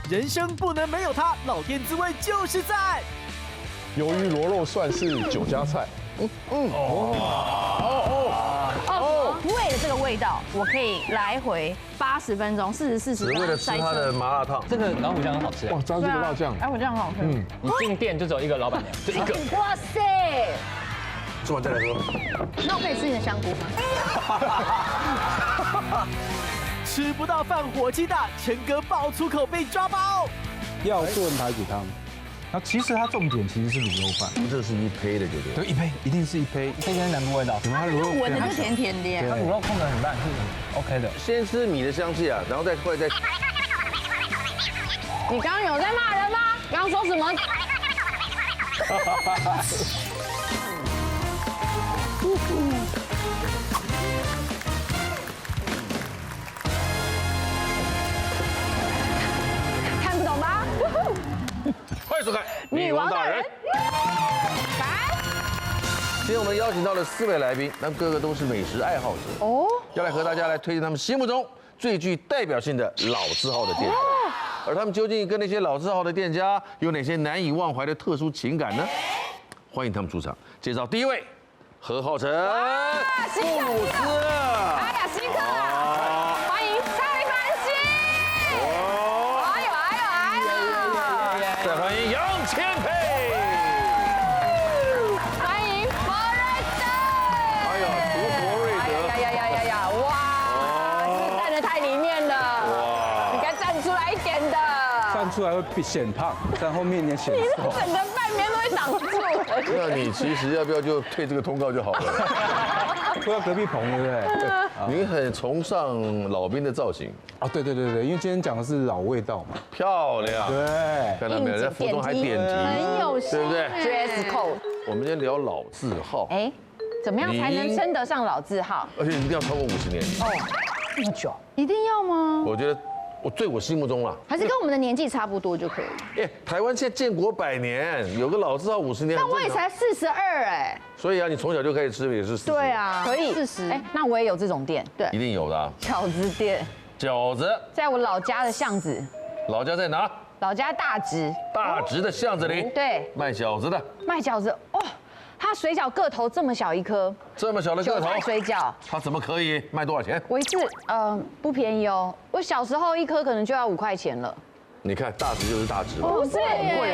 人生不能没有它，老店滋味就是赞。鱿鱼螺肉蒜是酒家菜。为了这个味道，我可以来回80分钟，40只为了吃它的麻辣烫。这个老虎酱很好吃。哇，沾这个辣酱，哎，我这样很好吃。你进店就只有一个老板娘，就一个。哇塞！吃完再来喝。那我可以吃你的香菇吗？吃不到饭火气大，陈哥爆粗口被抓包。要炖排骨汤。然后其实它重点其实是卤肉饭，这是一胚的，对不对？对，一胚一定是一胚，这跟南部味道，怎么它卤肉闻的就甜甜的。它卤肉控得很烂，是 OK 的。先吃米的香气啊，然后再后来再。你刚刚有在骂人吗？刚刚说什么？看不懂吧？欢迎收看《女王大人》。今天我们邀请到了4位来宾，他们个个都是美食爱好者哦，要来和大家来推荐他们心目中最具代表性的老字号的店。而他们究竟跟那些老字号的店家有哪些难以忘怀的特殊情感呢？欢迎他们出场，介绍第一位，何浩晨，布鲁斯，哎呀，新客啊！欢迎蔡凡熙。哎呦！再欢迎杨千霈。欢迎佛瑞德。哎呀，读佛瑞德。呀！哇，你站得太里面了。哇，你该站出来一点的。站出来会显胖，站后面也显你瘦。整个半边都会挡住。那你其实要不要就退这个通告就好了？拖到隔壁棚，对不对？你很崇尚老兵的造型，哦，对，因为今天讲的是老味道嘛。漂亮。对，看到没有，在服装还点题，很有心，对不对 ？Dress code。我们今天聊老字号，哎，怎么样才能称得上老字号？而且一定要超过50年。这么久，一定要吗？我觉得我心目中啦，还是跟我们的年纪差不多就可以？哎，台湾现在建国100年，有个老字号50年，但我也才42哎。所以啊，你从小就开始吃也是40。对，啊，可以40。哎，那我也有这种店，对，一定有的啊。饺子店，饺子，在我老家的巷子，老家在哪？老家大直，大直的巷子里，对，卖饺子的，卖饺子哦。它水饺个头这么小一颗，这么小的个头韭菜，水饺，它怎么可以卖多少钱？我一次不便宜哦，我小时候一颗可能就要5块钱了。你看大直就是大直嘛，不是，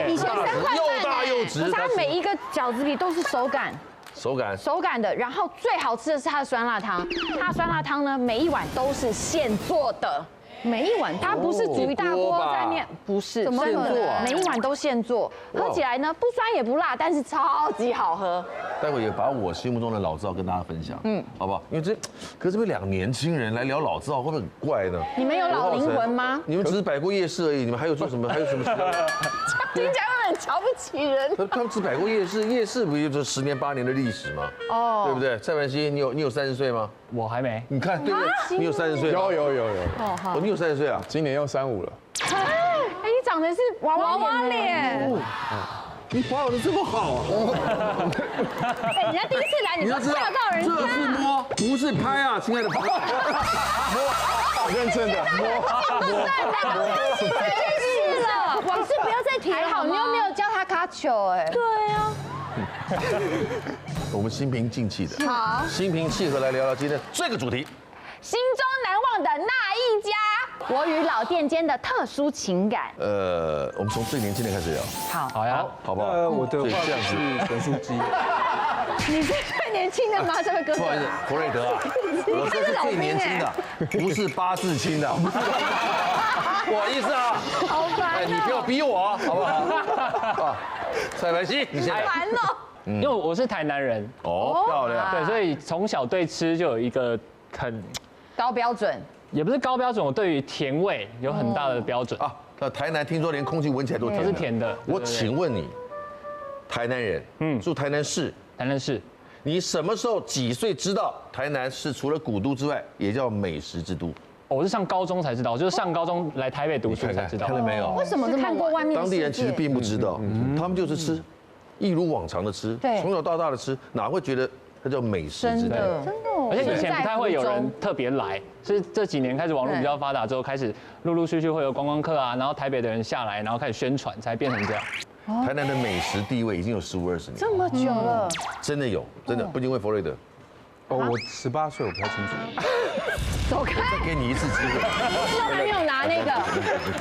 以前3块半又大又直，可是它每一个饺子里都是手擀手感的，然后最好吃的是它的酸辣汤，它的酸辣汤呢每一碗都是现做的。每一碗它不是煮一大锅在面，不是，怎么可能？每一碗都现做，喝起来呢不酸也不辣，但是超级好喝。待会也把我心目中的老字号跟大家分享，好不好？因为可是这边2个年轻人来聊老字号，会不会很怪呢？你们有老灵魂吗？你们只是摆过夜市而已，你们还有做什么？还有什么？听起来会很瞧不起人。他们只摆过夜市，夜市不就是10年8年的历史吗？哦，对不对？蔡凡熙，你有30岁吗？我还没。你看，对不对？你有30岁？有。哦，你有30岁啊？今年要35了。哎，你长得是娃娃脸。你保养的这么好啊！哎，人家第一次来，你都吓到人家。这是摸，不是拍啊，亲爱的朋友。摸，认真的摸。太是了，往事不要再提了。还好你又没有教他卡球，哎。对啊。我们心平静气的，好，心平气和来聊聊今天这个主题。心中难忘的那一家，我与老店间的特殊情感。我们从最年轻的开始聊，好呀，好不好？我的话这样子是陈书记。你是最年轻的吗？这位哥哥？不好意思，弗瑞德啊，我这是最年轻的，不是8字亲的，不好意思啊。好烦哎，你不要逼我，好不好？啊，蔡凡熙，你先来。烦哦。因为我是台南人，哦，漂亮。对，所以从小对吃就有一个很高标准，也不是高标准，我对于甜味有很大的标准啊。那台南听说连空气闻起来都甜，都是甜的。我请问你，台南人，住台南市，台南市，你什么时候几岁知道台南市除了古都之外，也叫美食之都？我是上高中才知道，就是上高中来台北读书才知道。看到没有？为什么看过外面？当地人其实并不知道，他们就是吃，一如往常的吃，从小到大的吃，哪会觉得它叫美食之都？真的哦。而且以前不太会有人特别来，是这几年开始网络比较发达之后，开始陆陆续续会有观光客啊，然后台北的人下来，然后开始宣传，才变成这样。台南的美食地位已经有15、20年，这么久了，真的有，真的不仅为弗瑞德，哦，我18岁，我不太清楚。走开！再给你一次机会，都还没有拿那个，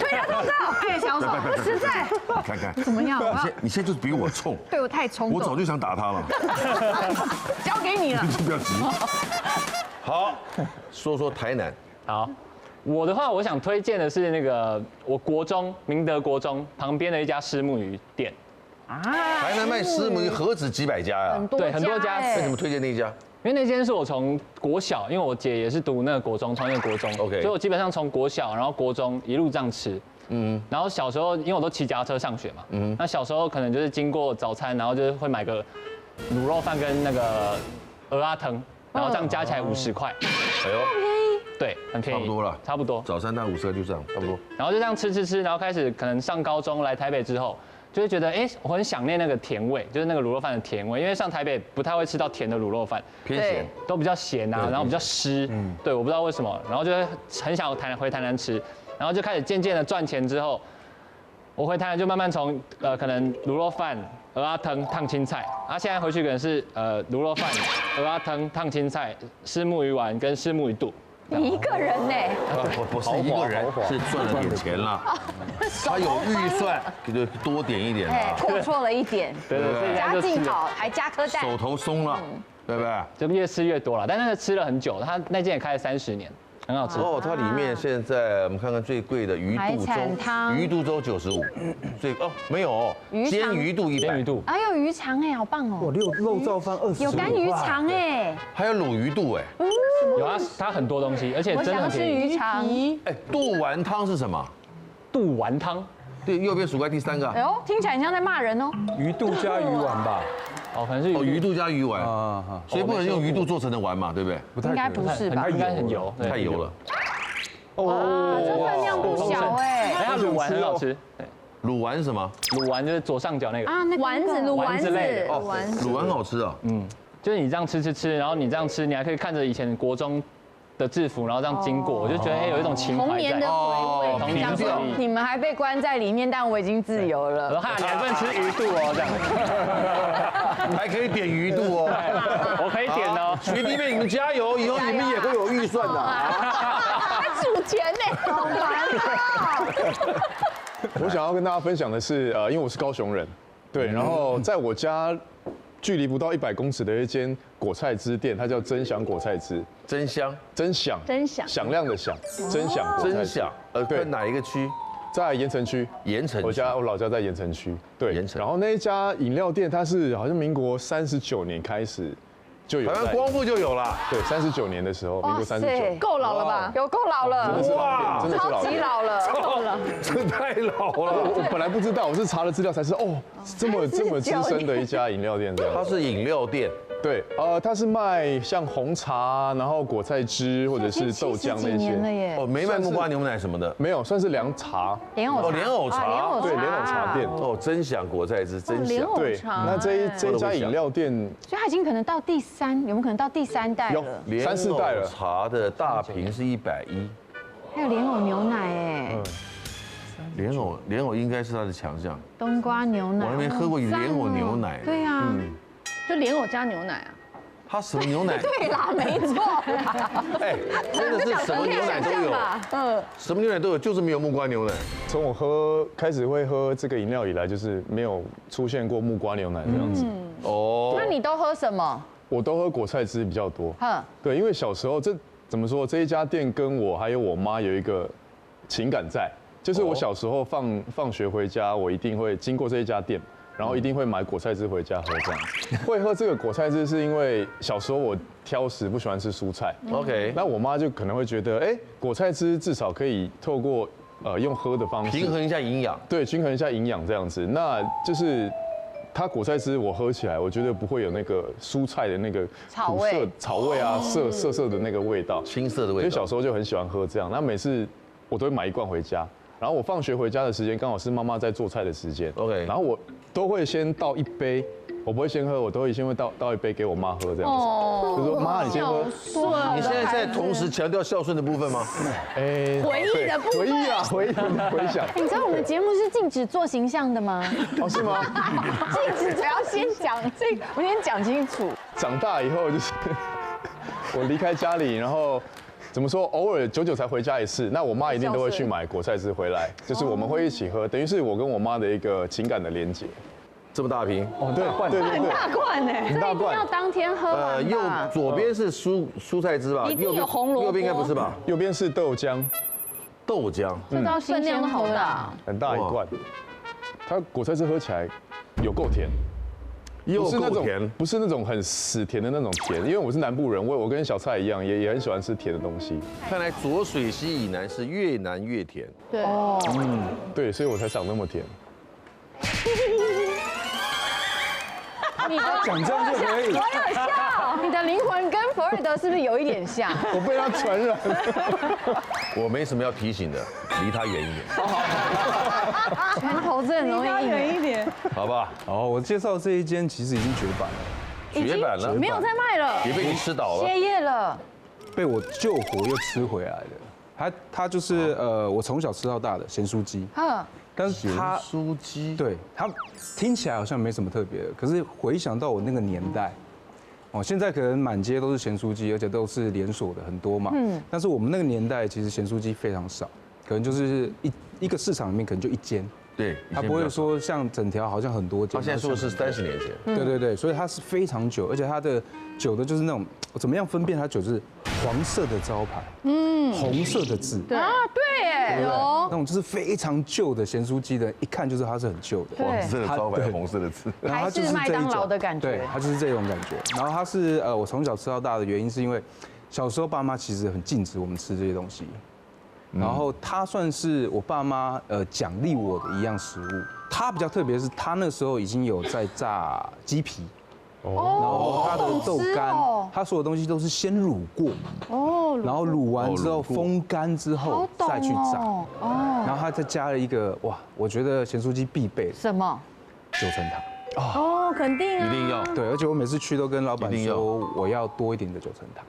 对他都知道，爱小手，不实在。看看怎么样？你现在就是比我冲，对我太冲动，我早就想打他了，交给你了。不要急。好，说说台南。好，我的话，我想推荐的是那个我国中明德国中旁边的一家虱目鱼店。台南卖虱目鱼何止几百家呀？对，很多家。为什么推荐那一家？因为那间是我从国小，因为我姐也是读那个国中，同一个国中 ，OK， 所以我基本上从国小，然后国中一路这样吃。然后小时候因为我都骑脚踏车上学嘛，那小时候可能就是经过早餐，然后就是会买个卤肉饭跟那个蚵仔汤，然后这样加起来50块。哎呦，对，很便宜，差不多了，差不多。早餐蛋50块就这样，差不多。然后就这样吃，然后开始可能上高中来台北之后，就会觉得我很想念那个甜味，就是那个卤肉饭的甜味，因为上台北不太会吃到甜的卤肉饭，偏咸，都比较咸啊，然后比较湿，对，我不知道为什么，然后就会很想回台南吃，然后就开始渐渐的赚钱之后，我回台南就慢慢从可能卤肉饭、蚵仔汤、烫青菜，现在回去可能是卤肉饭、蚵仔汤、烫青菜、虱目鱼丸跟虱目鱼肚。你一个人呢？不是一个人，是赚了点钱啦。他有预算，就多点一点啦。过错了一点，对，家境好还加颗蛋，手头松了，对不对？就越吃越多了，但那个吃了很久，他那间也开了30年，很好吃。哦，它里面现在我们看看最贵的鱼肚粥，鱼肚粥95，没有，煎鱼肚100，煎鱼肚，还有鱼肠哎，好棒哦！哇，肉燥饭20，有干鱼肠哎，还有卤鱼肚哎，有它很多东西，而且真的很便宜。鱼肠，哎，肚丸汤是什么？肚丸汤，对，右边数过来第3个。哎呦，听起来很像在骂人哦。鱼肚加鱼丸吧？可能是鱼肚加鱼丸啊，所以不能用鱼肚做成的丸嘛，对不对？应该不是吧？应该很油，太油了。哦，这分量不小哎。它卤丸很好吃。卤丸是什么？卤丸就是左上角那个啊，那丸子卤丸子类的。卤丸好吃啊。就是你这样吃，然后你这样吃，你还可以看着以前国中的制服，然后这样经过，我就觉得有一种情怀在。童年的回味。童年说你们还被关在里面，但我已经自由了。我说哈，你还不能吃鱼肚哦，这样。还可以点鱼肚哦，我可以点哦。学弟妹你们加油，以后你们也会有预算的。还数钱呢，好玩啊！我想要跟大家分享的是，因为我是高雄人，对，然后在我家距离不到100公尺的一间果菜汁店，它叫真享果菜汁。真香，真享，响亮的响，真享果菜汁。真享，在哪一个区？在盐城区。盐城，我老家在盐城区。对，盐城。然后那一家饮料店，它是好像民国39年开始就有。台湾光复就有了。对，39年的时候，民国39。够老了吧？有够老了。真的是老店，真的是老店。超级老了，够了。这太老了。我本来不知道，我是查了资料才知道，这么资深的一家饮料店这样。它是饮料店。对，它是卖像红茶，然后果菜汁或者是豆浆那些。没卖木瓜牛奶什么的。没有，算是凉茶。莲藕茶。对，莲藕茶店。真享果菜汁，真享。对，那这一家饮料店，所以它已经可能到有没有可能到第3代了？3、4代了。茶的大瓶是110。还有莲藕牛奶哎。莲藕应该是它的强项。冬瓜牛奶。我还没喝过莲藕牛奶。对呀。就莲藕加牛奶啊？它什么牛奶？对啦，没错啦。真的是什么牛奶都有。什么牛奶都有，就是没有木瓜牛奶。从我开始会喝这个饮料以来，就是没有出现过木瓜牛奶这样子。那你都喝什么？我都喝果菜汁比较多。对，因为小时候怎么说，这一家店跟我还有我妈有一个情感在，就是我小时候放学回家，我一定会经过这一家店。然后一定会买果菜汁回家喝这样子。会喝这个果菜汁是因为小时候我挑食，不喜欢吃蔬菜。OK。那我妈就可能会觉得，果菜汁至少可以透过用喝的方式平衡一下营养。对，均衡一下营养这样子。那就是它果菜汁我喝起来，我觉得不会有那个蔬菜的那个草味啊，涩的那个味道，青涩的味道。所以小时候就很喜欢喝这样。那每次我都会买1罐回家。然后我放学回家的时间刚好是妈妈在做菜的时间 ，OK，然后我都会先倒一杯我我不会先喝，我都会先会倒一杯给我妈喝这样子，就说妈你先喝。你现在在同时强调孝顺的部分吗？回忆的部分，回忆啊，回想。你知道我们的节目是禁止做形象的吗？哦，是吗？禁止，只要先讲这个，我先讲清楚。长大以后就是我离开家里，然后怎么说，偶尔久久才回家一次，那我妈一定都会去买果菜汁回来，就是我们会一起喝，等于是我跟我妈的一个情感的连结。这么大瓶，哦，对，很大罐哎，很大罐，要当天喝完吧。左边是蔬菜汁吧？一定有红萝卜。右边应该不是吧？右边是豆浆，这道分量好大，很大一罐。它果菜汁喝起来有够甜。又够甜，不是那种很死甜的那种甜，因为我是南部人，我跟小蔡一样，也很喜欢吃甜的东西。看来浊水溪以南是越南越甜。对，对，所以我才长那么甜。你讲这样就可以。我有笑，你的灵魂跟佛瑞德是不是有一点像？我被他传染。我没什么要提醒的，离他远一点。拳头真的容易远一点，好吧？好，我介绍这一间其实已经绝版了，绝版了，没有在卖了，也被你吃倒了，歇业了，被我救活又吃回来的。它就是我从小吃到大的咸酥鸡。但是它酥鸡，对它听起来好像没什么特别的，可是回想到我那个年代，现在可能满街都是咸酥鸡，而且都是连锁的很多嘛。但是我们那个年代其实咸酥鸡非常少，可能就是一个市场里面可能就一间。对，它不会说像整条好像很多间。他现在说的是30年前。对，所以它是非常久，而且它的酒的就是那种怎么样分辨它酒是黄色的招牌，红色的字。对啊，对耶，有那种就是非常旧的咸酥鸡的，一看就知道它是很旧的。黄色的招牌，红色的字。还是麦当劳的感觉。对，它就是这种感觉。然后它是我从小吃到大的原因是因为小时候爸妈其实很禁止我们吃这些东西。然后它算是我爸妈奖励我的一样食物。它比较特别的是，它那时候已经有在炸鸡皮，然后它的豆干，它所有东西都是先卤过，然后卤完之后风干之后再去炸，然后它再加了一个哇，我觉得咸酥鸡必备什么9层塔。肯定啊，一定要。对，而且我每次去都跟老板说我要多一点的9层塔。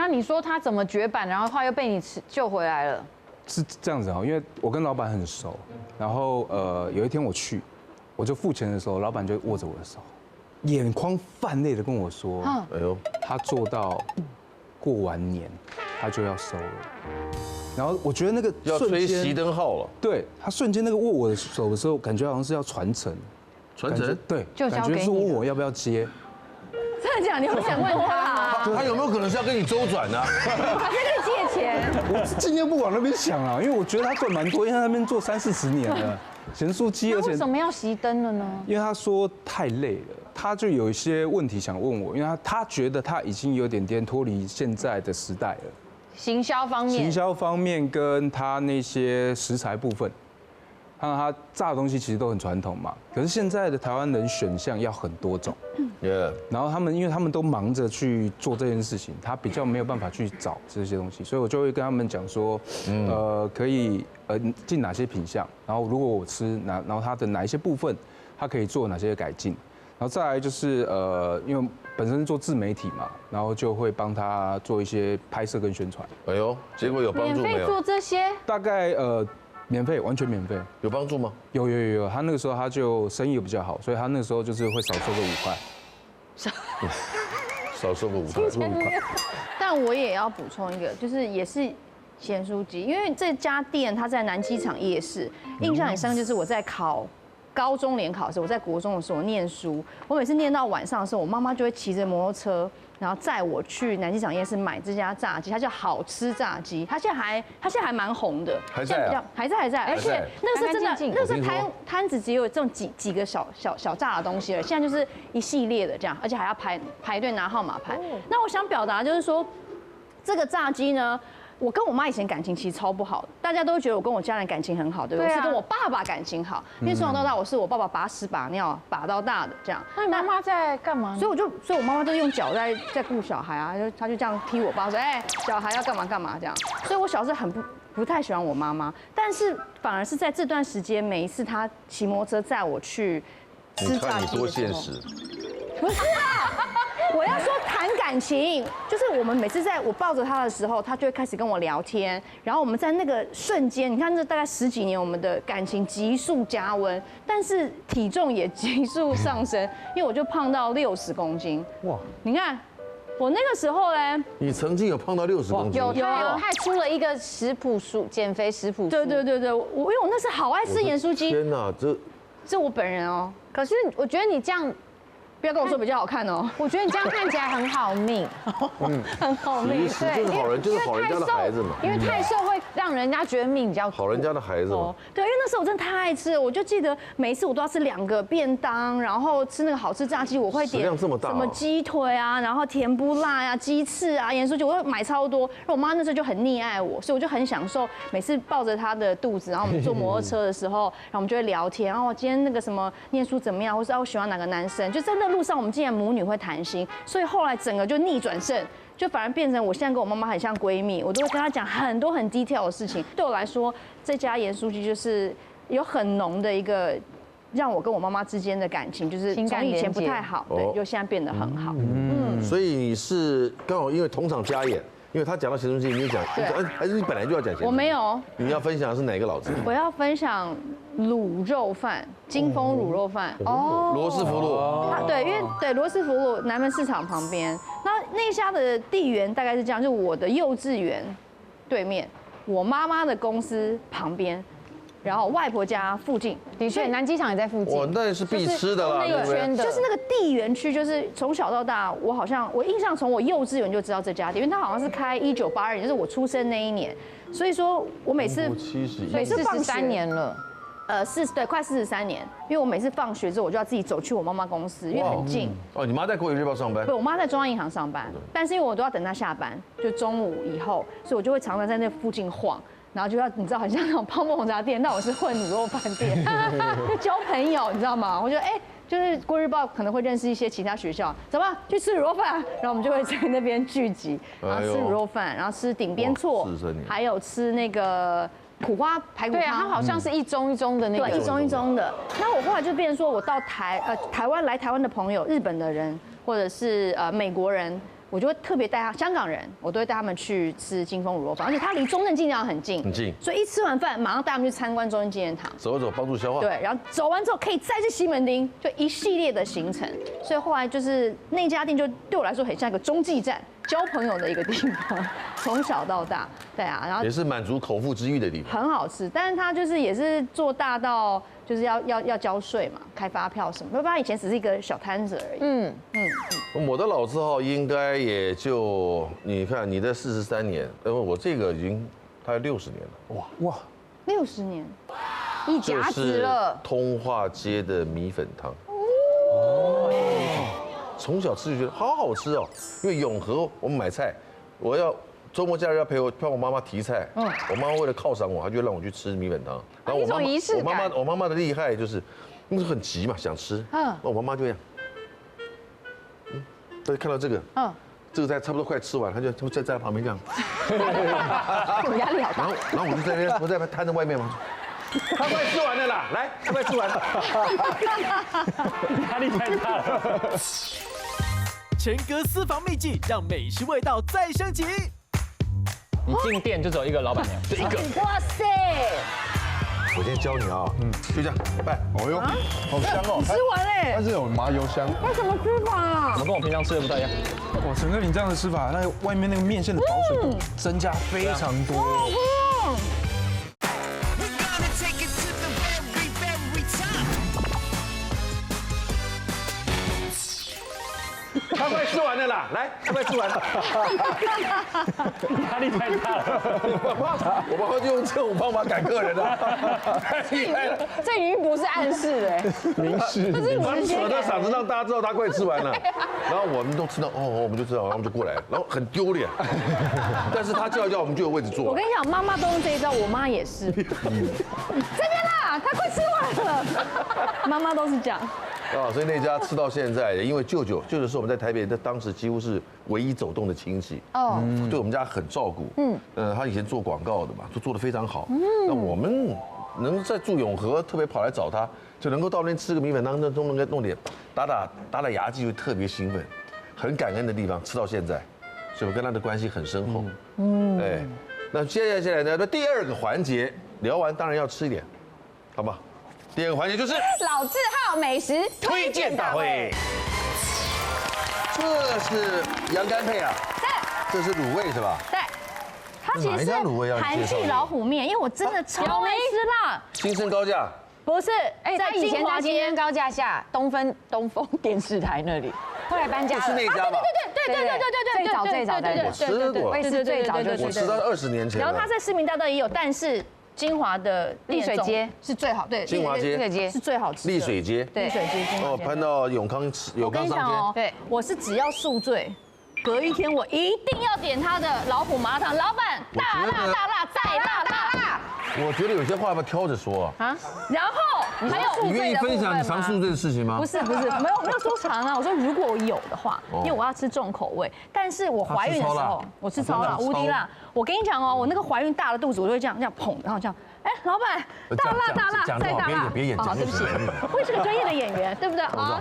那你说他怎么绝版，然后后来又被你救回来了？是这样子因为我跟老板很熟，然后有一天我去，我就付钱的时候，老板就握着我的手，眼眶泛泪的跟我说：“哎呦，他做到过完年，他就要收了。”然后我觉得那个要吹熄灯号了。对，他瞬间那个握我的手的时候，感觉好像是要传承，对，感觉是问我要不要接。真的假的？你有想问他？他有没有可能是要跟你周转呢？还是跟你借钱？我尽量不往那边想啊，因为我觉得他赚蛮多，因为他那边做30-40年了，咸酥鸡，而且为什么要熄灯了呢？因为他说太累了，他就有一些问题想问我，因为他觉得他已经有点脱离现在的时代了。行销方面跟他那些食材部分。看他炸的东西其实都很传统嘛，可是现在的台湾人选项要很多种，然后因为他们都忙着去做这件事情，他比较没有办法去找这些东西，所以我就会跟他们讲说，可以进哪些品项，然后如果我吃然后它的哪一些部分，它可以做哪些改进，然后再来就是因为本身做自媒体嘛，然后就会帮他做一些拍摄跟宣传。哎呦，结果有帮助没有？免费做这些？大概免费，完全免费，有帮助吗？有，他那个时候他就生意又比较好，所以他那个时候就是会少收个5块，少收个5块。但我也要补充一个，就是也是咸酥鸡，因为这家店它在南机场夜市，印象很深，就是我在高中联考的时候，我在国中的时候念书，我每次念到晚上的时候，我妈妈就会骑着摩托车，然后载我去南机场夜市买这家炸鸡，它叫好吃炸鸡，它现在还蛮红的，还在啊，还在，而且那个是真的，那个是摊子只有这种几个小炸的东西了，现在就是一系列的这样，而且还要排队拿号码牌。那我想表达就是说，这个炸鸡呢。我跟我妈以前感情其实超不好的，大家都觉得我跟我家人感情很好，对不对？我是跟我爸爸感情好，因为从小到大我是我爸爸把屎把尿把到大的这样。那你妈妈在干嘛？所以我妈妈都用脚在顾小孩啊，她就这样踢我爸说，小孩要干嘛这样。所以我小时候很不太喜欢我妈妈，但是反而是在这段时间，每一次她骑摩托车载我去吃炸鸡的时候，你看你多现实。不是啊，我要说谈感情，就是我们每次在我抱着他的时候，他就会开始跟我聊天，然后我们在那个瞬间，你看这大概10几年，我们的感情急速加温，但是体重也急速上升，因为我就胖到60公斤。哇，你看。我那个时候呢，你曾经有胖到60公斤？有，他还出了一个食谱书，减肥食谱书。对，因为我那时好爱吃盐酥鸡。天哪，这我本人哦。可是我觉得你这样，不要跟我说比较好看哦。我觉得你这样看起来很好命，很好命。其实就是好人，就是好人家的孩子嘛。因为太瘦会让人家觉得命比较好人家的孩子嘛。对，因为那时候我真的太爱吃了，我就记得每一次我都要吃2个便当，然后吃那个好吃炸鸡，我会点量这么大，什么鸡腿啊，然后甜不辣呀、鸡翅啊、盐酥鸡，我会买超多。我妈那时候就很溺爱我，所以我就很享受每次抱着她的肚子，然后我们坐摩托车的时候，然后我们就会聊天，然后我今天那个什么念书怎么样，或是我喜欢哪个男生，就在那路上我们竟然母女会谈心，所以后来整个就逆转胜。就反而变成我现在跟我妈妈很像闺蜜，我都会跟她讲很多很 detail 的事情。对我来说，这家盐酥鸡就是有很浓的一个让我跟我妈妈之间的感情，就是从以前不太好，对，就现在变得很好。所以你是刚好因为同场加演，因为他讲到咸酥鸡，你也讲，还是你本来就要讲咸酥鸡？我没有。你要分享的是哪个老字？我要分享卤肉饭，金丰卤肉饭。哦，罗斯福路。对，因为对罗斯福路南门市场旁边，那家的地缘大概是这样，就我的幼稚园对面，我妈妈的公司旁边，然后外婆家附近。的确，南机场也在附近。哇，那是必吃的啦，对不对？就是那个地缘区，就是从小到大，我印象从我幼稚园就知道这家店，因为它好像是开1982年，就是我出生那一年，所以说我每次放学43年了。对，快43年，因为我每次放学之后，我就要自己走去我妈妈公司，因为很近。哦，你妈在国语日报上班？对，我妈在中央银行上班，但是因为我都要等她下班，就中午以后，所以我就会常常在那附近晃，然后就要你知道，很像那种泡沫红茶店，但我是混卤肉饭店，就交朋友，你知道吗？我觉得就是国日报可能会认识一些其他学校，走吧，去吃卤肉饭，然后我们就会在那边聚集，然后吃卤肉饭，然后吃顶边错，还有吃那个。苦瓜排骨汤，对啊，它好像是一盅一盅的那个，对，一盅一盅的。那我后来就变成说，我到台湾来台湾的朋友，日本的人或者是美国人，我就会特别带香港人，我都会带他们去吃金丰卤肉饭，而且它离中正纪念堂很近，所以一吃完饭马上带他们去参观中正纪念堂，走一走帮助消化。对，然后走完之后可以再去西门町，就一系列的行程。所以后来就是那家店就对我来说很像一个中继站。交朋友的一个地方，从小到大，对啊，然后也是满足口腹之欲的地方，很好吃，但是它就是也是做大到就是要交税嘛，开发票什么，要不然以前只是一个小摊子而已。我的老字号应该也就你看你的43年，我这个已经大概60年了，哇，60年，一甲子了。通化街的米粉汤。从小吃就觉得好好吃哦，因为永和我们买菜，我要周末假日要陪我妈妈提菜，我妈妈为了犒赏我，她就让我去吃米粉汤。然后我妈妈的厉害就是，那时候很急嘛，想吃，那我妈妈就这样，她就看到这个，这个菜差不多快吃完，她就在她旁边这样，我压力好大。然后我就在那边，我在摊在外面嘛。他快吃完了啦，来，他快吃完了，压力太大了。陈哥私房秘籍，让美食味道再升级。你进店就只有一个老板娘，就一个。哇塞！我先教你啊，就这样，拜。哦哟，好香哦！吃完嘞，但是有麻油香。那怎么吃法啊？怎么跟我平常吃的不太一样？哇，陈哥，你这样的吃法，那外面那个面线的保水度增加非常多。他快吃完了啦，来，他快吃完了，压力太大了。我妈妈就用这种方法赶客人的，太厉害了。这已经不是暗示了，明示。这是他扯着嗓子让大家知道他快吃完了，然后我们都知道，我们就知道，然后我们就过来，然后很丢脸。但是他叫一叫，我们就有位置坐。我跟你讲，妈妈都用这一招，我妈也是。这边啦，他快吃完了。妈妈都是这样。所以那家吃到现在，因为舅舅是我们在台北，当时几乎是唯一走动的亲戚，对我们家很照顾。他以前做广告的嘛，就做得非常好。那我们能在住永和，特别跑来找他，就能够到那边吃个米粉汤，都能够弄点打牙祭，会特别兴奋，很感恩的地方，吃到现在，所以我跟他的关系很深厚。哎，那接下来呢，第二个环节聊完，当然要吃一点，好不好？第二个环节就是老字号美食推荐大会。这是羊肝配啊，这是卤味是吧？对，它其实是韩系老虎面，因为我真的超爱吃辣。新生高架。不是，在以前在新生高架下东风电视台那里，后来搬家了。是那家吧？对，最早的我吃过，我也是最早就我吃到20年前。然后它在市民大道也有，但是金华的丽水街是最好，对，金华街是最好吃的。丽水街，丽水街。哦，搬到永康商圈。对，我是只要宿醉，隔一天我一定要点他的老虎麻辣烫，老板大辣再辣大辣。我觉得有些话要不要挑着说啊？然后还有你愿意分享你常宿醉的事情吗？不是，没有说常啊。我说如果我有的话，因为我要吃重口味，但是我怀孕的时候我吃超辣，无敌辣。我跟你讲哦，我那个怀孕大的肚子，我就会这样捧，然后这样。哎，老板，大辣再大辣。别演，对不起，我也是个专业的演员，对不对啊？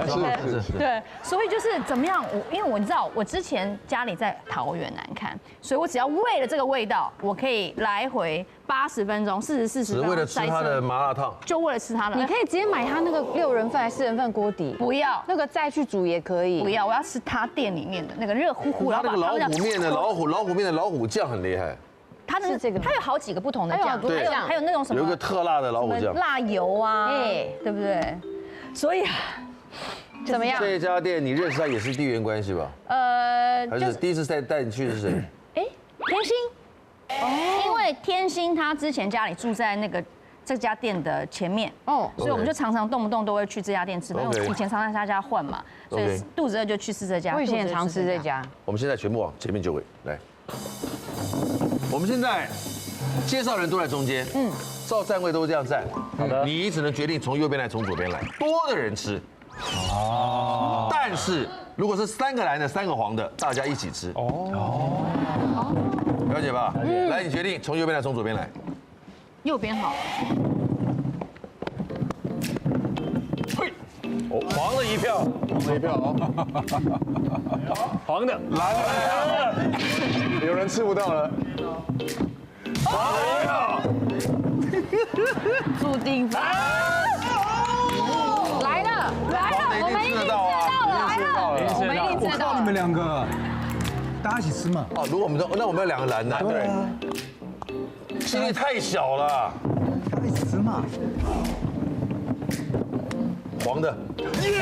是。对，所以就是怎么样？因为我知道我之前家里在桃园南崁，所以我只要为了这个味道，我可以来回80分钟、40分钟，只为了吃他的麻辣烫，就为了吃它的。你可以直接买他那个6人份还是4人份锅底，不要那个再去煮也可以。不要，我要吃他店里面的那个热乎乎。他那个老虎面的老虎面的老虎酱很厉害。它是这个，它有好几个不同的酱，还有那种什么，有一个特辣的老虎酱，辣油啊，对不对？所以怎么样？这家店你认识他也是地缘关系吧？还是第一次带你去的是谁？天心，因为天心他之前家里住在这家店的前面，所以我们就常常动不动都会去这家店吃，因为以前常常在家换嘛，所以肚子饿就去吃这家。我以前也常吃这家。我们现在全部往前面就位来。我们现在介绍人都在中间，照站位都是这样站。好的，你只能决定从右边来，从左边来，多的人吃。但是如果是3个蓝的，3个黄的，大家一起吃。了解吧？来，你决定从右边来，从左边来。右边好。黄的一票，黄的，蓝的，有人吃不到了。黄的一票，注定吧。来了，我们一定吃得到了，我们一定吃得到。你们2个，大家一起吃嘛。哦，如果那我们有2个蓝的，对，心力太小了。大家一起吃嘛。黄的，有机会！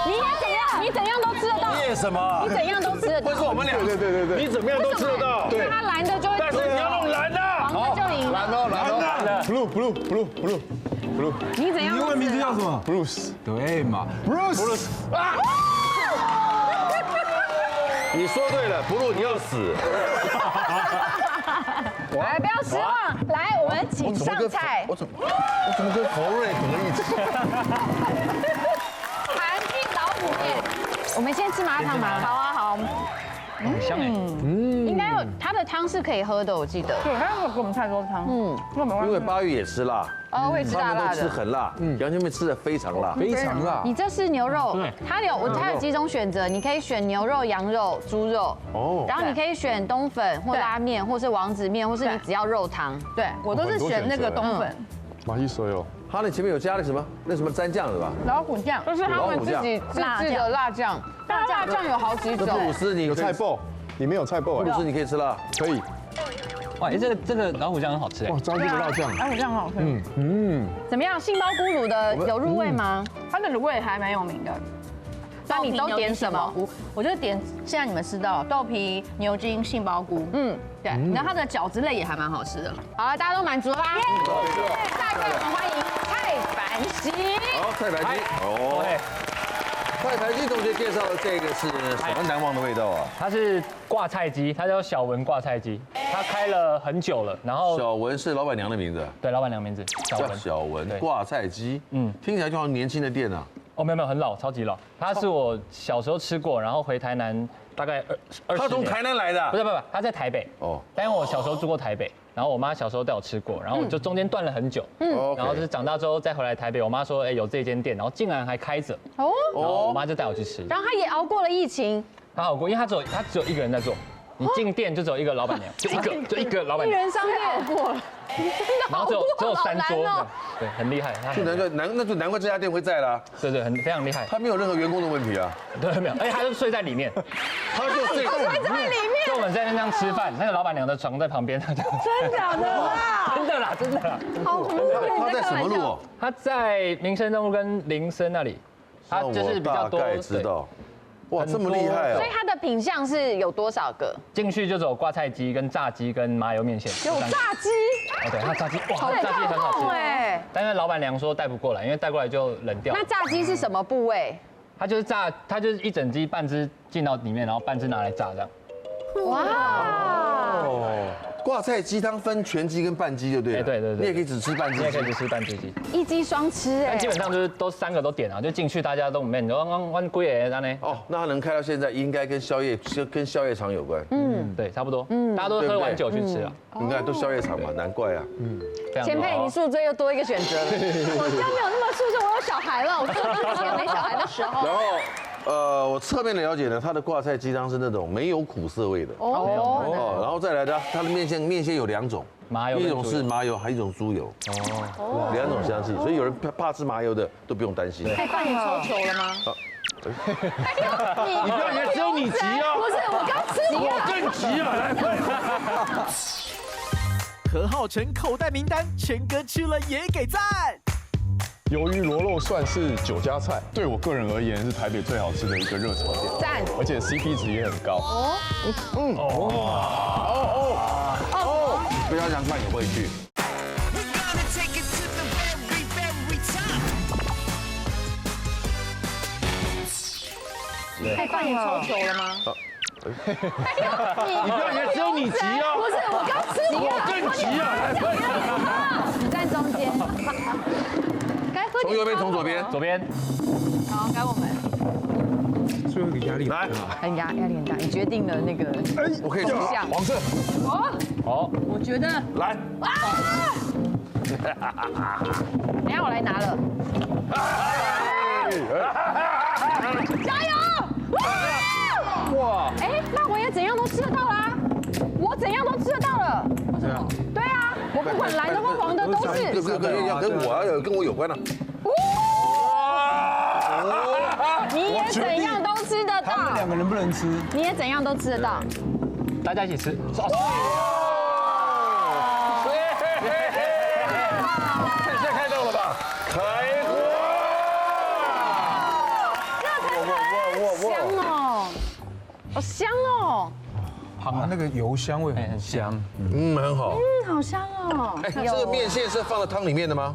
你应该怎样？你怎样都吃得到。耶什么？你怎样都吃得到。会是我们2个？对，你怎么样都吃得到。对，他蓝的就会。但是你要弄蓝的，黄的就赢。蓝的 ，blue。你怎样？你英文名字叫什么 ？Bruce。对嘛 ，Bruce。啊！你说对了，blue你要死。来，不要失望。来，我们请上菜。我怎么跟侯瑞合一起？韩系老虎面，我们先吃麻辣烫吗？好啊，好。很香哎。应该有它的汤是可以喝的，我记得。对，他没有给我们太多汤。因为巴玉也吃辣。会吃辣他们都吃很辣，杨千妹吃的非常辣，非常辣。你这是牛肉，它有几种选择，你可以选牛肉、羊肉、猪肉，然后你可以选冬粉或拉面，或是王子面，或是你只要肉汤。对我都是选那个冬粉。马西所有，它那前面有加了什么？那什么蘸酱是吧？老虎酱，就是他们自己自制的辣酱，但辣酱有好几种。布鲁斯你有菜爆，里面有菜爆。布鲁斯你可以吃辣，可以。哇，这个老虎酱很好吃哎！哇，张记的辣酱，老虎酱很好吃。怎么样？杏鲍菇卤的有入味吗？它的卤味还蛮有名的。那你都点什么？我就点现在你们吃到豆皮、牛筋、杏鲍菇。对。然后它的饺子类也还蛮好吃的。好了，大家都满足啦。大家我们欢迎蔡凡熙。好，蔡凡熙。蔡凡熙同学介绍的这个是什么难忘的味道啊？它是挂菜鸡，它叫小文挂菜鸡，它开了很久了。然后小文是老板娘的名字，对，老板娘名字叫小文挂菜鸡。听起来就好像年轻的店啊。没有，很老，超级老。它是我小时候吃过，然后回台南大概20年。他从台南来的？不是，他在台北。但因为我小时候住过台北，然后我妈小时候带我吃过，然后我就中间断了很久，然后就是长大之后再回来台北，我妈说，哎，有这间店，然后竟然还开着，然后我妈就带我去吃。然后她也熬过了疫情，她熬过，因为她只有一个人在做，你进店就只有一个老板娘，就一个老板娘，一人商店熬过了，然后只有3桌，对，很厉害。就难怪这家店会在啦。对，非常厉害。他没有任何员工的问题啊。对，没有，而且他就睡在里面，他就睡在里面。就我们在那样吃饭，那个老板娘的床在旁边，真假的啦？真的啦。好酷！他在什么路？他在民生东路跟林森那里，他就是比较多。大概知道。哇，这么厉害啊！所以它的品项是有多少个？进去就走挂菜鸡、跟炸鸡、跟麻油面线。有炸鸡？哦，对，它炸鸡哇，炸鸡很好吃哎。但是老板娘说带不过来，因为带过来就冷掉。那炸鸡是什么部位？它就是炸，它就是一整鸡半只进到里面，然后半只拿来炸这样。哇！挂菜鸡汤分全鸡跟半鸡就对了。对，你也可以只吃半只，你也可以只吃半只鸡，一鸡双吃哎。但基本上就是都3个都点啊，就进去大家都没，你弯龟哎那呢？哦，那它能开到现在，应该跟宵夜场有关。对，差不多。大家都喝完酒去吃啊。你看都宵夜场嘛，难怪啊。前辈，你宿醉又多一个选择了。我家没有那么宿醉，我有小孩了，我宿醉之前没小孩的时候。然后。我侧面了解呢，它的挂菜鸡汤是那种没有苦涩味的然后再来呢，它的面线有2种，一种是麻油，还有一种猪油，2种香气，所以有人怕吃麻油的都不用担心。可以帮你抽球了吗？你不要以为只有你急啊！不是，我刚吃我更急啊！来快！何浩晨口袋名单，全哥吃了也给赞。鱿鱼螺肉蒜是酒家菜，对我个人而言是台北最好吃的一个热炒店，赞，而且 CP 值也很高。不要想快点回去。可以帮你抽球了吗？你不要以为只有你急啊！不是，我刚吃我更急啊！来快！你在中间。从右边，从左边，左边。好，该我们。最后一个压力来，压力很大，你决定了那个。我可以做黄色。好，我觉得。来。等下我来拿了。加油！哇！哎，那我也怎样都吃得到啦，我怎样都吃得到了。这样。对啊，我不管蓝的或黄的都是。跟我有关的。你也怎样都吃得到。他们2个能不能吃？你也怎样都吃得到。大家一起吃。现在开动了吧？开火！香哦，好香哦。那个油香味很香，很好。好香哦。哎，这个面线是放在汤里面的吗？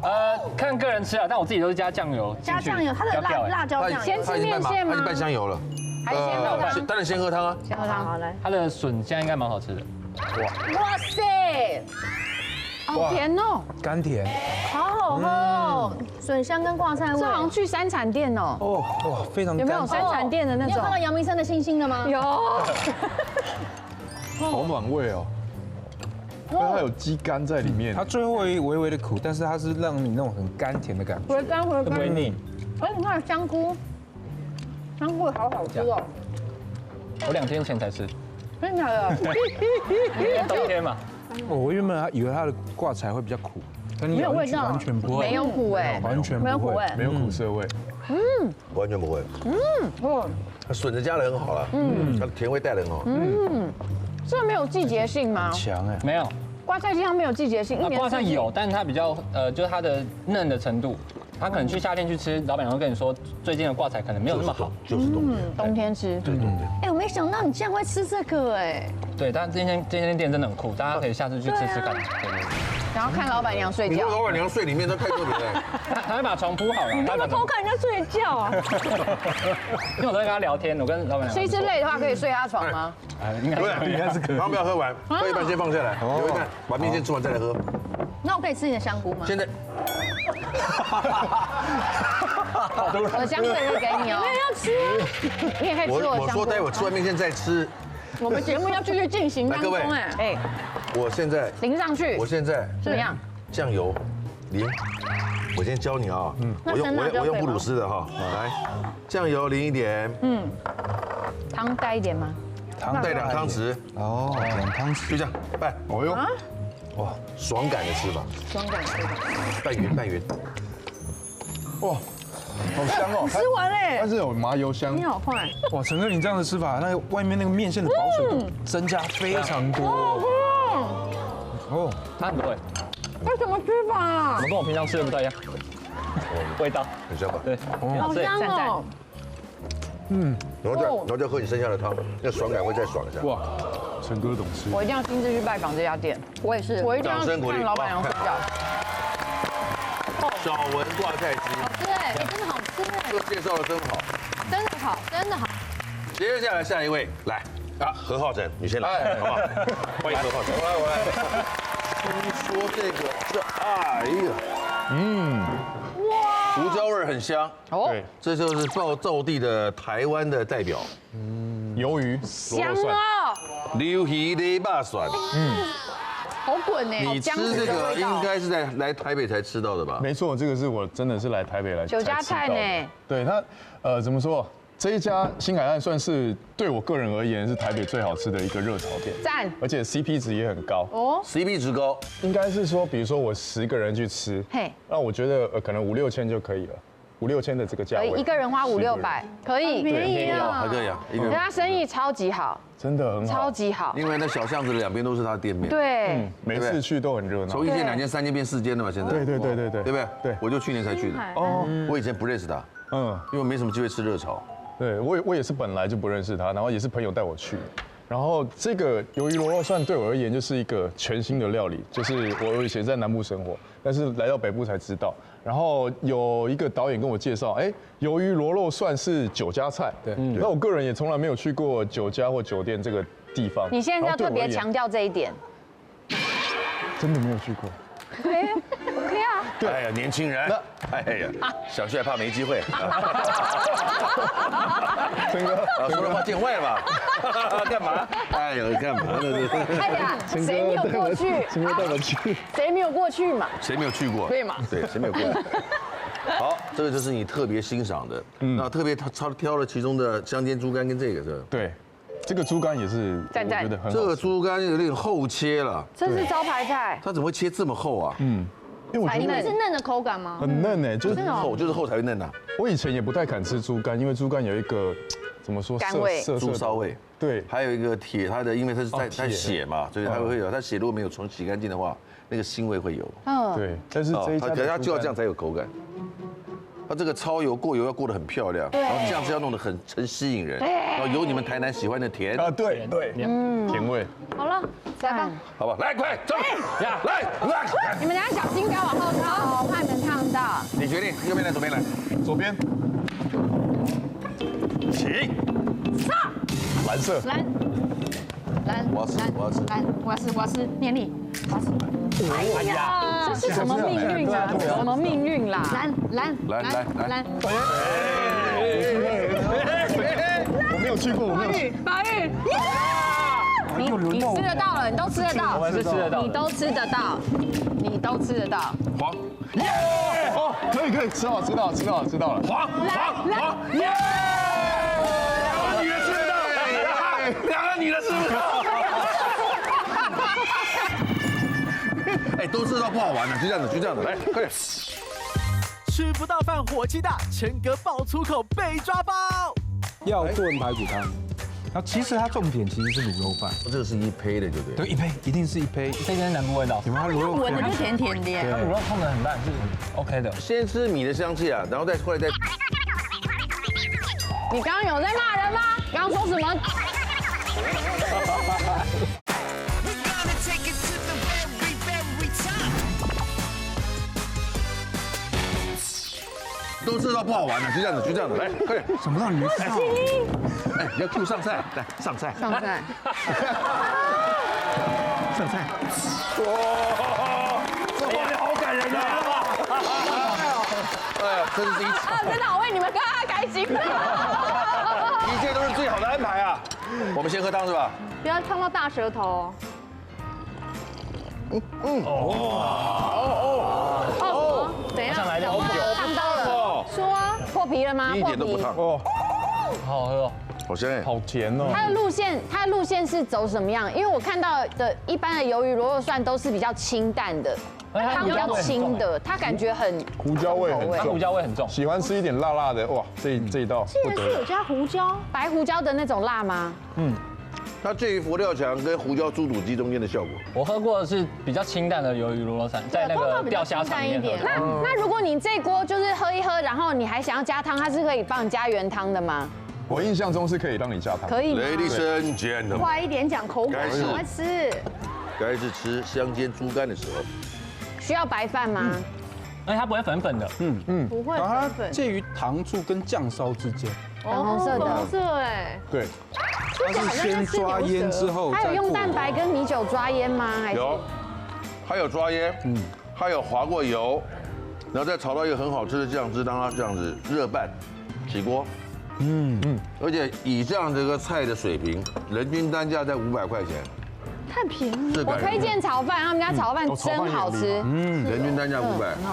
看个人吃啊，但我自己都是加酱油。加酱油，它的辣椒酱。先吃面线吗？它已经拌香油了。还是先喝汤？当然先喝汤啊。先喝汤。好来。它的笋现在应该蛮好吃的。哇塞！好甜哦，甘甜。好好喝哦，笋香跟挂菜味。这好像去山产店哦。哦哇，非常有没有山产店的那种？你有看到阳明山的星星了吗？有。好暖胃哦，因为它有鸡肝在里面。它最后微微的苦，但是它是让你那种很甘甜的感觉，回甘。不会腻。哎，你看香菇好好吃哦。我2天前才吃。真的假的？冬天嘛。我原本以为它的挂菜会比较苦，但你完全不会，没有苦哎，完全不会，没有苦涩味。完全不会。它笋子加的很好了，它的甜味带的很好。这没有季节性吗？强哎，没有。挂菜鸡汤没有季节性，挂菜有，但是它比较就是它的嫩的程度，它可能去夏天去吃，老板娘会跟你说，最近的挂菜可能没有那么好，就是冬天吃。对。哎，我没想到你竟然会吃这个哎。对，但这间店真的很酷，大家可以下次去吃吃看。然后看老板娘睡觉。你说老板娘睡里面都太特别了。他会把床铺好了。你干嘛偷看人家睡觉啊？因为我在跟他聊天，我跟老板娘。所以是累的话可以睡他床吗？应该是可以。然后不要喝完，喝一半先放下来，留一半，把面线吃完再来喝。那我可以吃你的香菇吗？现在。我的香菇也会给你哦。你也要吃？你也可以吃我的香菇。我说待会吃完面线再吃。我们节目要继续进行当中哎。我现在淋上去，我现在怎么样？酱油淋，我先教你啊，我用布鲁斯的哈，来，酱油淋一点，汤带一点吗？带2汤匙，哦，2汤匙就这样拌，哦哟，哇，爽感的吃法，爽感吃法，拌匀，哇，好香哦！吃完嘞，但是有麻油香你。好坏，哇，陈哥，你这样的吃法，那个外面那个面线的保水度增加非常多。哦，它很不对，这什么吃法啊怎么？跟我平常吃的不太一样？味道很香吧？对，好香哦！然后再喝你剩下的汤，那爽感会再爽一下。哇，陈哥懂吃。我一定要亲自去拜访这家店，我也是，我一定要掌声鼓励看老板娘睡觉。小文挂菜鸡，吃哎，真的好吃哎，这个介绍的真好。真的好，真的好。接下来下一位来啊，何浩晨，你先来，好不好？欢迎何浩晨。我来。听说哎呀，胡椒味很香。对，这就是道地的台湾的代表，鱿鱼、香螺肉蒜。哦，牛皮的霸蒜。好滚哎，你吃这个应该是在来台北才吃到的吧？没错，这个是我真的是来台北来酒家菜呢。对它，怎么说？这一家新海岸算是对我个人而言是台北最好吃的一个热炒店，赞，而且 CP 值也很高。哦， CP 值高，应该是说，比如说我10个人去吃，嘿，那我觉得可能5、6千就可以了，5、6千的这个价位，可以一个人花5、600，可以。便宜啊，还可以啊，一个人。人家生意超级好，真的很好，超级好。因为那小巷子两边都是他的店面，对，每次去都很热闹。从1间、2间、3间变4间了嘛，现在。对，对不对？对我就去年才去的。哦，我以前不认识他，因为没什么机会吃热炒。对我也是本来就不认识他，然后也是朋友带我去。然后这个鱿鱼螺肉蒜对我而言就是一个全新的料理，就是我以前在南部生活，但是来到北部才知道。然后有一个导演跟我介绍，鱿鱼螺肉蒜是酒家菜，对，那我个人也从来没有去过酒家或酒店这个地方。你现在要特别强调这一点，真的没有去过。可以啊。哎呀，年轻人，哎呀，想去还怕没机会。陈哥，说的话见坏了吧？干嘛？哎呀，干嘛呢？哎呀，谁没有过去？陈哥带我去。谁没有过去嘛？谁没有去过？对嘛？对，谁没有过去？好，这个就是你特别欣赏的，那特别挑了其中的香煎猪肝跟这个是吧？对，这个猪肝也是我觉得很好吃。这个猪肝有点厚切了，这是招牌菜。它怎么会切这么厚啊？因为我觉得是嫩的口感吗？很嫩哎，就是厚，就是厚才会嫩呐。我以前也不太敢吃猪肝，因为猪肝有一个怎么说膻味猪骚味。对，还有一个铁，它的因为它是在血嘛，所以它会有，它血如果没有重洗干净的话，那个腥味会有。对，但是这一家可是它就要这样才有口感。它这个超油过油要过得很漂亮，然后酱汁要弄得很吸引人，然后有你们台南喜欢的甜啊，对，甜味。好了，来吧，好吧，来快走，来，你们俩小心，不要往后靠，怕你们烫到。你决定右边来左边来，左边，起，上，蓝色，蓝，我要吃，念你，我要吃。哎呀，这是什么命运啊？什么命运啦？蓝，我没有去过，我没有去。宝玉，你吃得到了，你都吃得到，我们是吃得到的你都吃得到，你都吃得到。黄，哦，可以，吃到了。黄，耶！两个女的吃不到。哎，都吃到不好玩了，就这样子，来，快点。吃不到饭火气大，陈哥爆粗口被抓包。要炖排骨汤，然后其实它重点其实是卤肉饭，这个是一胚的，对不对？对，一胚一定是一胚，这间南部味道，有没有？它卤肉闻的就甜甜的。它卤肉碰得很烂是 OK 的。先吃米的香气啊，然后后来再。你刚刚有在骂人吗？刚刚说什么？都知道不好玩了，就这样子，来，快点。什么道理没吃到？哎，要 Q 上菜，来上菜。上菜。上菜。哇，这画面好感人啊！哎呀，这是第一次。真的好为你们刚刚开心。一切都是最好的安排啊！我们先喝汤是吧？不要烫到大舌头。等一下，来点烫到了，说啊，破皮了吗？一点都不烫哦，好喝哦，好香哎，好甜哦。它的路线是走什么样？因为我看到的一般的鱿鱼螺肉蒜都是比较清淡的，汤比较清的，它感觉很胡椒味很重，胡椒味很重。喜欢吃一点辣辣的，哇，这一道竟然是有加胡椒，白胡椒的那种辣吗？它介于佛跳墙跟胡椒猪肚鸡中间的效果。我喝过的是比较清淡的鱿鱼螺肉蒜，在那个钓虾场里面喝的。那如果你这锅就是喝一喝，然后你还想要加汤，它是可以帮你加原汤的吗？我印象中是可以让你加汤，可以吗？ Ladies and gentlemen，快一点讲口感，赶快吃。该是吃香煎猪肝的时候。需要白饭吗？而且它不会粉粉的，不会然后它粉粉，介于糖醋跟酱烧之间，粉红色的粉红色哎，对，它是先抓腌之后，它有用蛋白跟米酒抓腌吗？还是有，还有抓腌，还有滑过油，然后再炒到一个很好吃的酱汁，让它这样子热拌，起锅。而且以这样的一个菜的水平，人均单价在500块钱，太便宜了。我推荐炒饭，他们家炒饭真好吃。人均单价500，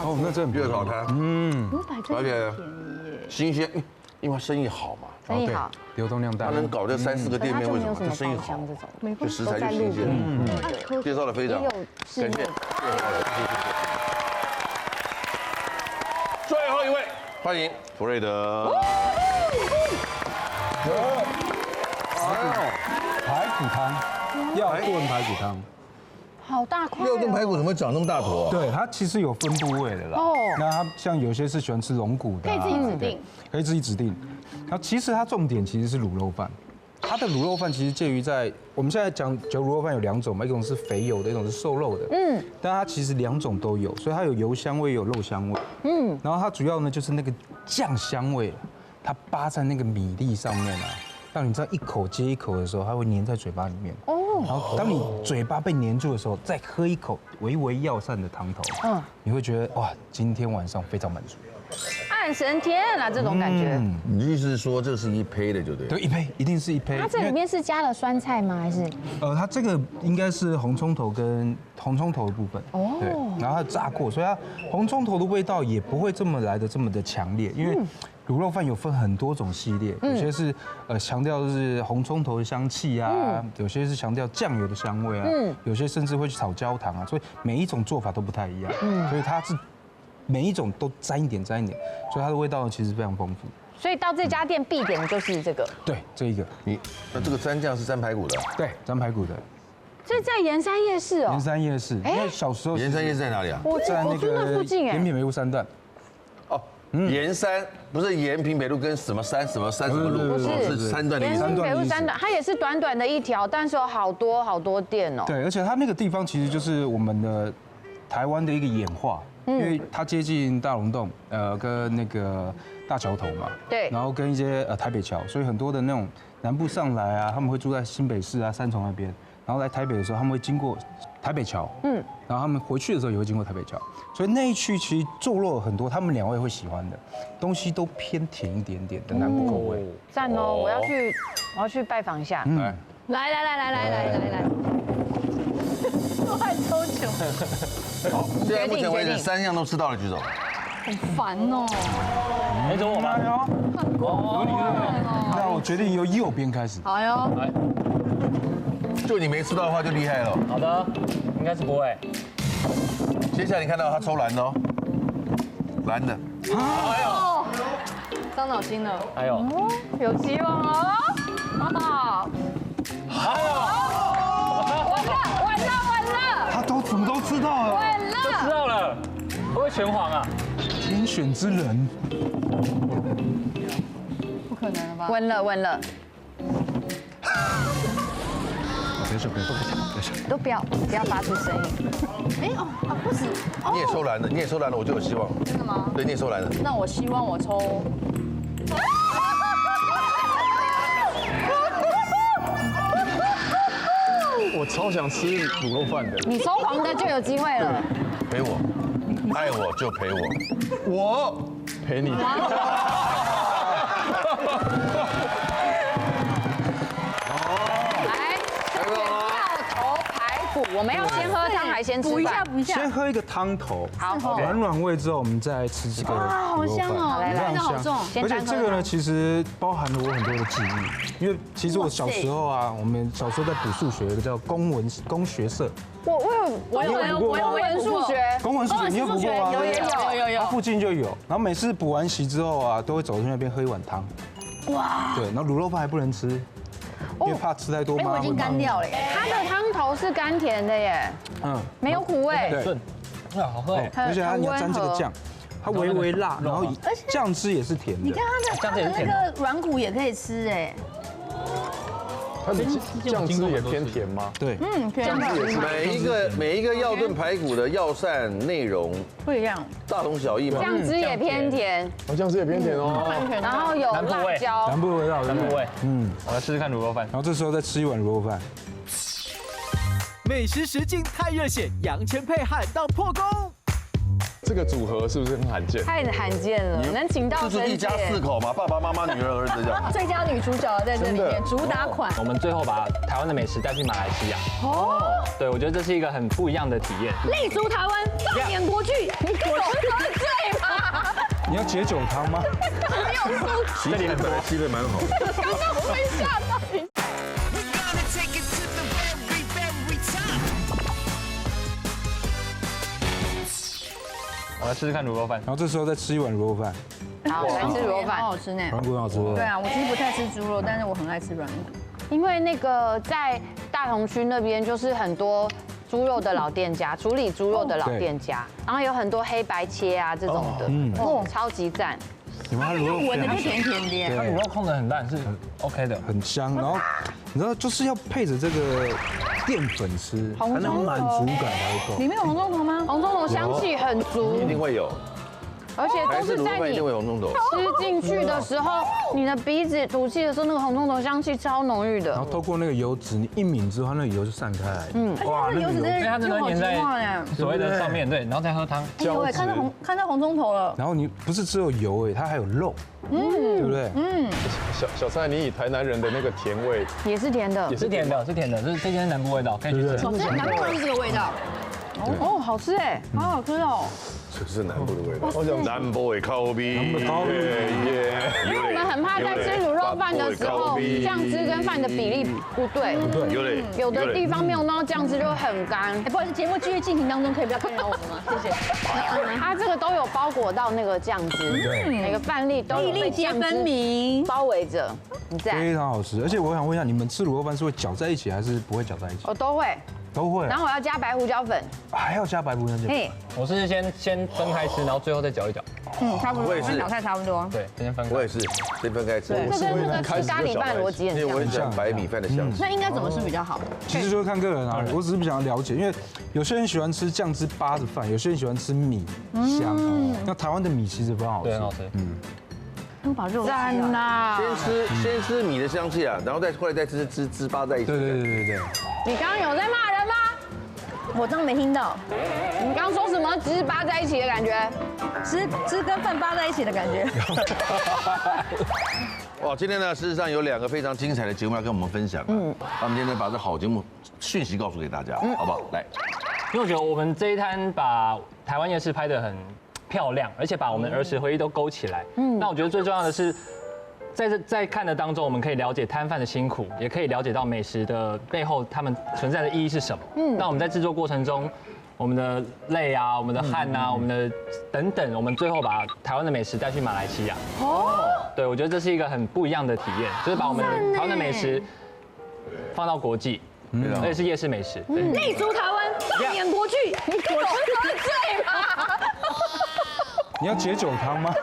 哦，那真的热炒摊， 500真的而且很便宜耶。新鲜，因为它生意好嘛，生意好，流动量大它，能搞这3-4个店面，为什么？它就没有什么它生意好爆香，这种，就食材就新鲜。介绍的非常好，也有感是谢。最后一位，欢迎福瑞德。排骨汤，药炖排骨汤。好大块哦。料炖排骨怎么长那么大坨啊？对，它其实有分部位的啦。哦那它像有些是喜欢吃龙骨的，可以自己指定，可以自己指定。然后其实它重点其实是卤肉饭，它的卤肉饭其实介于在我们现在讲卤肉饭有2种嘛，一种是肥油的，一种是瘦肉的。但它其实2种都有，所以它有油香味，有肉香味。然后它主要呢就是那个酱香味，它扒在那个米粒上面啊，让你在一口接一口的时候，它会粘在嘴巴里面。然后当你嘴巴被粘住的时候，再喝一口微微药膳的汤头，你会觉得哇，今天晚上非常满足。暗神甜啊，这种感觉。你的意思是说这是一胚的，就对？对，一胚一定是一胚。它这里面是加了酸菜吗？还是？它这个应该是红葱头跟红葱头的部分。哦。对，然后它炸过，所以它红葱头的味道也不会这么来的这么的强烈，因为卤肉饭有分很多种系列，有些是强调的是红葱头的香气啊，有些是强调酱油的香味啊，有些甚至会去炒焦糖啊，所以每一种做法都不太一样。所以它是每一种都沾一点，所以它的味道其实非常丰富。所以到这家店必点的就是这个。对，这一个。那这个蘸酱是蘸排骨的？对，蘸排骨的。这在盐山夜市哦。盐山夜市，因为小时候盐山夜市在哪里啊？在那住那附近哎。延平北路3段。哦，盐山不是延平北路跟什么山什么路？不是3段的意思。延平北路3段，它也是短短的一条，但是有好多店哦。对，而且它那个地方其实就是我们的台湾的一个演化。因为它接近大龙洞，跟那个大桥头嘛，对，然后跟一些台北桥，所以很多的那种南部上来啊，他们会住在新北市啊、三重那边，然后来台北的时候，他们会经过台北桥，然后他们回去的时候也会经过台北桥，所以那一区其实坐落很多他们2位会喜欢的东西，都偏甜一点点的南部口味。赞哦，我要去拜访一下。来，我还抽球。好，现在目前为止3样都吃到了，举手。很烦哦。没走我吗？那我决定由右边开始。好哟。就你没吃到的话就厉害了。好的，应该是不会。接下来你看到他抽蓝的哦，蓝的。哎呦，伤脑筋了。还有，有希望哦。还有，完了！他怎么都吃到了？都知道了，会不会全黄啊？天选之人。不可能了吧？稳了。别笑，都不要发出声音。不止。你也抽蓝的，我就有希望。真的吗？对，你也抽蓝的。那我希望我抽。我超想吃卤肉饭的。你抽黄的就有机会了。陪我，爱我就陪我，我陪你。来，这个药头排骨我们要先喝汤还先吃饭？补一下。先喝一个汤头，好，暖胃之后，我们再吃这个。哇，好香哦，味道好重。而且这个呢，其实包含了我很多的记忆，因为其实我小时候啊，我们小时候在补数学，有一个叫公学社。我有公文数学，公文数学你有补过吗？有。它附近就有，然后每次补完习之后啊，都会走去那边喝一碗汤。哇！对，然后卤肉饭还不能吃，因为怕吃太多妈我已经干掉了耶。它的汤头是甘甜的耶，没有苦味，对，好喝。而且你要沾这个酱，它微微辣，然后酱汁也是甜的。你看它的那个软骨也可以吃哎。它的酱汁也偏甜吗？对，酱汁也是。每一个药炖排骨的药膳内容不一样，大同小异嘛。酱汁也偏甜，酱汁也偏甜哦。然后有辣椒，南部味道，南部味。我来试试看卤肉饭。然后这时候再吃一碗卤肉饭。美食实境太热血，杨千霈喊到破功。这个组合是不是很罕见？太罕见了，能请到就是一家4口嘛，爸爸妈妈、女儿、儿子这样。最佳女主角在这里面，主打款。我们最后把台湾的美食带去马来西亚。对，我觉得这是一个很不一样的体验。立足台湾，放眼国际，你给我喝醉吗？你要解酒汤吗？没有输，这里本来气氛蛮好。刚刚会吓到你。我来试试看卤肉饭。然后这时候再吃一碗卤肉饭。好，来吃卤肉饭，好好吃呢。软骨很好吃。对啊，我其实不太吃猪肉，但是我很爱吃软骨。因为那个在大同区那边就是很多猪肉的老店家，处理猪肉的老店家，然后有很多黑白切啊这种的，超级赞。你们卤肉闻的就甜甜的，它卤肉控得很烂，是 OK 的，很香。然后你知道就是要配着这个淀粉吃，才能满足感才够。里面有红葱头吗？红葱头香气很足，一定会有。而且都是在你吃进去的时候，你的鼻子吐气的时候，那个红葱头香气超浓郁的。然后透过那个油脂，你一抿之后，那个油就散开来。哇，那个油脂真的它真的粘在所谓的上面，对，然后再喝汤。哎呦，看到红葱头了。然后你不是只有油哎，它还有肉，对不对？小蔡，你以台南人的那个甜味，也是甜的，是甜的，是甜的，这间南部味道，可以去吃。南部是这个味道。哦，好吃哎，好好吃哦。这是南部的味道，南部的烤饼，因为我们很怕在吃卤肉饭的时候，酱汁跟饭的比例不对，有的地方没有弄到酱汁就会很干。不好意思，节目继续进行当中，可以不要干扰我们吗？谢谢。它这个都有包裹到那个酱汁，每个饭粒都有被酱汁包围着，非常好吃。而且我想问一下，你们吃卤肉饭是会搅在一起，还是不会搅在一起？我都会。都会，然后我要加白胡椒粉，还要加白胡椒粉。嘿，我是先分开吃，然后最后再搅一搅。差不多，跟小菜差不多。对，先分开。我也是，先分开吃。这跟那个吃咖喱饭逻辑很像。因为我很喜欢白米饭的香气。那应该怎么吃比较好？其实就是看个人啊，我只是不想了解，因为有些人喜欢吃酱汁扒着饭，有些人喜欢吃米香。那台湾的米其实非常好吃，很好吃。都把肉赞呐！先吃米的香气啊，然后后来再吃汁扒在一起。对。你刚刚有在骂人吗？我真的没听到。你刚刚说什么汁扒在一起的感觉？汁跟饭扒在一起的感觉。哇，今天呢，事实上有2个非常精彩的节目要跟我们分享。那我们今天呢，把这好节目讯息告诉给大家，好不好？来，因为我觉得我们这一摊把台湾夜市拍得很漂亮，而且把我们儿时回忆都勾起来。那我觉得最重要的是，在看的当中，我们可以了解摊贩的辛苦，也可以了解到美食的背后他们存在的意义是什么。那我们在制作过程中，我们的泪啊，我们的汗啊，我们的等等，我们最后把台湾的美食带去马来西亚。对，我觉得这是一个很不一样的体验，就是把我们台湾的美食放到国际，而且是夜市美食。立足台湾，放眼国际，你给我喝醉吗？你要解酒汤吗？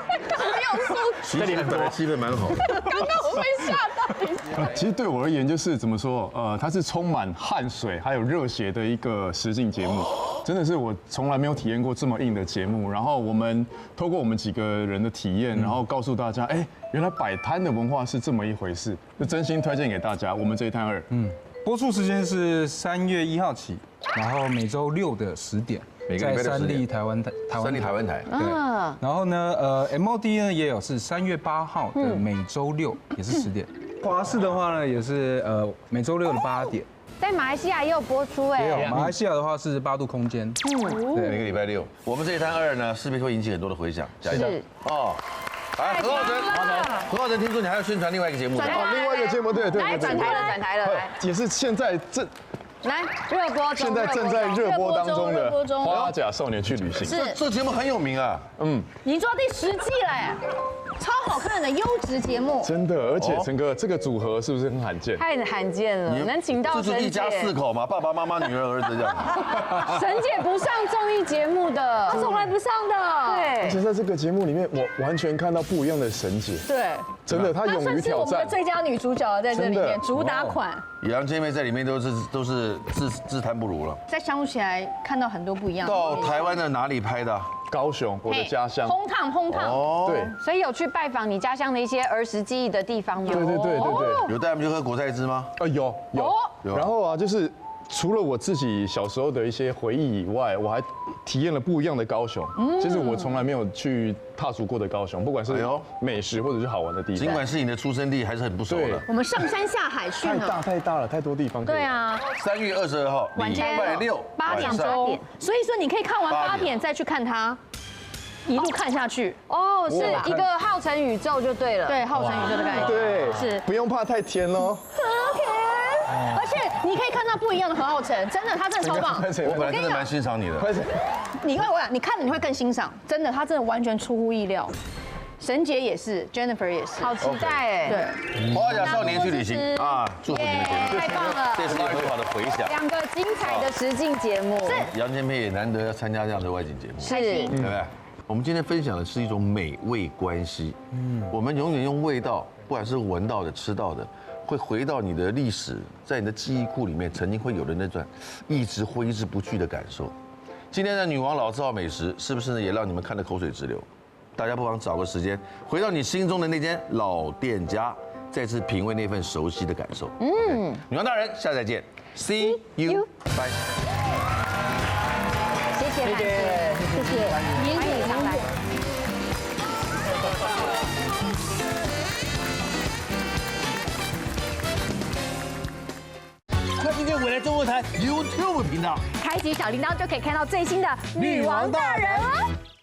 这里本来气氛蛮好。刚刚我被吓到一下。其实对我而言，就是怎么说，它是充满汗水还有热血的一个实境节目，真的是我从来没有体验过这么硬的节目。然后我们透过我们几个人的体验，然后告诉大家，哎，原来摆摊的文化是这么一回事，就真心推荐给大家。我们这一摊2，播出时间是3月1号起，然后每周6的10点。在3立台湾台，对。然后呢，MOD 呢也有是3月8号的每周6也是10点。华视的话呢也是每周6的8点。在马来西亚也有播出哎。也有，马来西亚的话是8度空间。每个礼拜六，我们这一摊2呢，势必会引起很多的回响。是哦。来，何浩晨，听说你还要宣传另外一个节目。另外一个节目，对。来转台了，来。也是现在来热播中，现在正在热播当中的《花甲少年去旅行》。这节目很有名啊。已经做到第10季了，超好看的优质节目。真的，而且陈哥这个组合是不是很罕见？太罕见了，能请到这是一家4口嘛，爸爸妈妈、女儿、儿子这样。沈姐不上综艺节目的，她从来不上的。而且在这个节目里面，我完全看到不一样的沈姐。对，真的，她勇于挑战。我们的最佳女主角在这里面，主打款。杨千妹在里面都是自叹不如了。再相处起来，看到很多不一样的。到台湾的哪里拍的？高雄，我的家乡。烘烫。哦，对。所以有去拜访你家乡的一些儿时记忆的地方吗？对。有带他们去喝果菜汁吗？有。然后啊，就是除了我自己小时候的一些回忆以外，我还体验了不一样的高雄。其实我从来没有去踏足过的高雄，不管是美食或者是好玩的地方。尽管是你的出生地，还是很不熟的。我们上山下海去呢。太大了，太多地方。对啊。3月22号，礼拜6 8点钟，所以说你可以看完8点再去看它，一路看下去。哦，是一个浩辰宇宙就对了。对，浩辰宇宙的概念。对，是不用怕太甜哦。而且你可以看到不一样的何浩晨，真的，他真的超棒。我本来真的蛮欣赏你的。你看了你会更欣赏，真的，他真的完全出乎意料。沈姐也是 ，Jennifer 也是，好期待哎。对，花甲少年去旅行啊，祝福你们节目，太棒了，这是很好的回响。2个精彩的实境节目，杨千霈也难得要参加这样的外景节目，是，对不对？我们今天分享的是一种美味关系，我们永远用味道，不管是闻到的、吃到的。会回到你的历史，在你的记忆库里面曾经会有的那段一直挥之不去的感受。今天的女王老字号美食，是不是呢也让你们看得口水直流？大家不妨找个时间，回到你心中的那间老店家，再次品味那份熟悉的感受。女王大人，下次再见 ，See you， 拜。谢谢，欢迎上来。快订阅未来中文台 YouTube 频道，开启小铃铛就可以看到最新的女王大人哦。